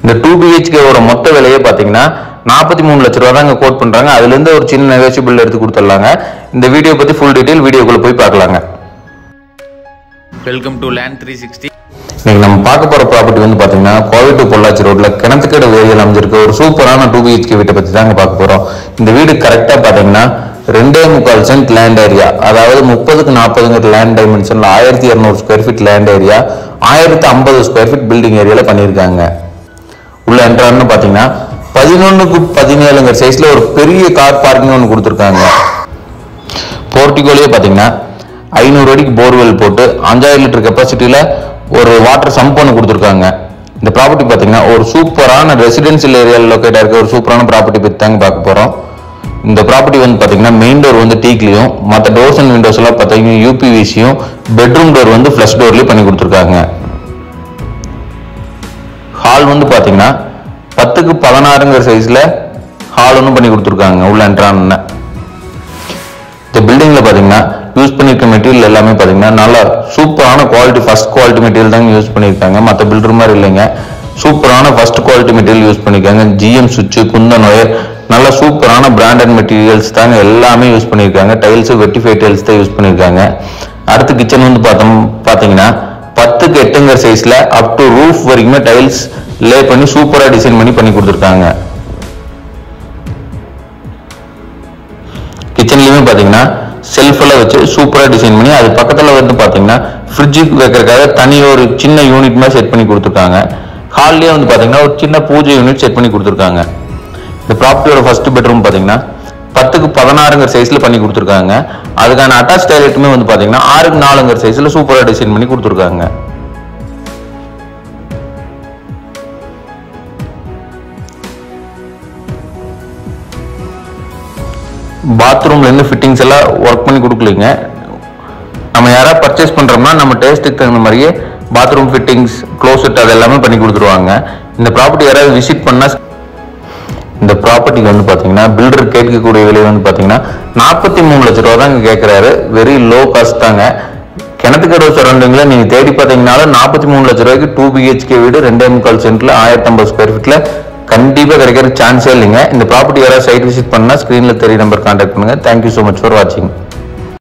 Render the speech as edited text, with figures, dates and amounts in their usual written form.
இந்த 2 BHK ஓட மொத்த விலையே பாத்தீங்கன்னா 43 லட்சம் ரூபாய் தாங்க கோட் பண்றாங்க. அதுல இருந்து ஒரு சின்ன நெகோஷியபிள் எடுத்து கொடுத்துடலாங்க. இந்த வீடியோ பத்தி ஃபுல் டீடைல் வீடியோக்குள்ள போய் பார்க்கலாங்க. Welcome to land 360. இன்னைக்கு நம்ம பார்க்க போற ப்ராப்பர்ட்டி வந்து பாத்தீங்கன்னா கோவை டு பொள்ளாச்சி ரோட்ல கிணத்துக்கடை ஏரியாவில் அமைஞ்சிருக்க ஒரு சூப்பரான 2 BHK வீட்டை பத்தி தாங்க பார்க்க போறோம். இந்த வீடு கரெக்டா பாத்தீங்கன்னா 2.25 சென்ட் லேண்ட் ஏரியா, அதாவது 30க்கு 40 லேண்ட் டைமென்ஷன்ல 1200 square feet land area, 1050 square feet building ஏரியால பண்ணியிருக்காங்க. உள்ள என்ட்ரான்னு பாத்தீங்கன்னா 11க்கு 17 சைஸ்ல ஒரு பெரிய கார் பார்க்கிங் ஒன்று கொடுத்துருக்காங்க. போர்ட்டிகோலயே பாத்தீங்கன்னா 500 அடிக்கு போர்வெல் போட்டு 5000 லிட்டர் கெப்பாசிட்டியில ஒரு வாட்டர் சம்ப் ஒன்று கொடுத்துருக்காங்க. இந்த ப்ராப்பர்ட்டி பாத்தீங்கன்னா ஒரு சூப்பரான ரெசிடென்சியல் ஏரியாவில் லொக்கேட் இருக்க ஒரு சூப்பரான ப்ராப்பர்ட்டி பத்தி தாங்க பார்க்க போறோம். இந்த ப்ராப்பர்ட்டி வந்து பாத்தீங்கன்னா மெயின் டோர் வந்து டீக்லையும், மற்ற டோர்ஸ் அண்ட் விண்டோஸ் எல்லாம் பாத்தீங்கன்னா யூபிவிசியும், பெட்ரூம் டோர் வந்து ஃபிளஷ் டோர்லயும் பண்ணி கொடுத்துருக்காங்க. ஹால் வந்து பாத்தீங்கன்னா 10க்கு 16 சைஸ்ல ஹால் ஒன்றும் பண்ணி கொடுத்துருக்காங்க. உள்ள என்ட்ரான இந்த பில்டிங்ல பாத்தீங்கன்னா யூஸ் பண்ணிருக்க மெட்டீரியல் எல்லாமே பாத்தீங்கன்னா நல்லா சூப்பரான குவாலிட்டி, ஃபர்ஸ்ட் குவாலிட்டி மெட்டீரியல் தாங்க யூஸ் பண்ணிருக்காங்க. மற்ற பில்டர் மாதிரி இல்லைங்க, சூப்பரான ஃபர்ஸ்ட் குவாலிட்டி மெட்டீரியல் யூஸ் பண்ணிருக்காங்க. ஜிஎம் சுவிட்ச், குந்தன் ஒயர், நல்ல சூப்பரான பிராண்டட் மெட்டீரியல்ஸ் தாங்க எல்லாமே யூஸ் பண்ணிருக்காங்க. டைல்ஸ் வெட்டிஃபை டைல்ஸ் தான் யூஸ் பண்ணிருக்காங்க. அடுத்து கிச்சன் வந்து பாத்தீங்கன்னா 10க்கு 8 சைஸ்ல அப் டு ரூஃப் வரைக்குமே டைல்ஸ் லே பண்ணி சூப்பரா டிசைன் பண்ணி கொடுத்துருக்காங்க. கிச்சன்லயுமே பாத்தீங்கன்னா செல்ஃப் எல்லாம் வச்சு சூப்பரா டிசைன் பண்ணி, அது பக்கத்துல வந்து பாத்தீங்கன்னா ஃப்ரிட்ஜுக்கு வைக்கிறதுக்காக தனி ஒரு சின்ன யூனிட் மாதிரி செட் பண்ணி கொடுத்துருக்காங்க. ஹால்லயே வந்து பாத்தீங்கன்னா ஒரு சின்ன பூஜை யூனிட் செட் பண்ணி கொடுத்துருக்காங்க. இந்த ப்ராப்பர்ட்டியோட ஃபர்ஸ்ட் பெட்ரூம் பாத்தீங்கன்னா 10க்கு 16 சைஸ்ல பண்ணி கொடுத்துருக்காங்க. அதுக்கான அட்டாச் டாய்லெட்டுமே வந்து பாத்தீங்கன்னா 6க்கு 4 சைஸ்ல சூப்பரா டிசைன் பண்ணி கொடுத்துருக்காங்க. பாத்ரூம்ல இருந்து ஃபிட்டிங்ஸ் எல்லாம் ஒர்க் பண்ணி கொடுக்கலீங்க. நம்ம யாராவது பர்ச்சேஸ் பண்றோம்னா நம்ம டேஸ்ட்டுக்கு தகுந்த மாதிரியே பாத்ரூம் ஃபிட்டிங்ஸ், க்ளோசெட் அது எல்லாமே பண்ணி கொடுத்துருவாங்க. இந்த ப்ராப்பர்ட்டி யாராவது விசிட் பண்ணா, இந்த ப்ராப்பர்ட்டிக்கு வந்து பாத்தீங்கன்னா பில்டர் கேட்கக்கூடிய விலை வந்து பாத்தீங்கன்னா 43 லட்சம் ரூபா தாங்க கேட்கிறாரு. வெரி லோ காஸ்ட் தாங்க. கிணத்துக்கடை சரௌண்டிங்ல நீங்க தேடி பாத்தீங்கன்னாலும் 43 லட்சம் ரூபாய்க்கு 2 BHK வீடு 2.25 சென்ட்ல 1050 ஸ்கொயர் ஃபீட்ல கண்டிப்பா கிடைக்கிற சான்ஸே இல்லைங்க. இந்த ப்ராப்பர்ட்டி யாராவது சைட் விசிட் பண்ணா ஸ்கிரீன்ல தெரிய நம்பர் கான்டாக்ட் பண்ணுங்க. தேங்க்யூ so much ஃபார் வாட்சிங்.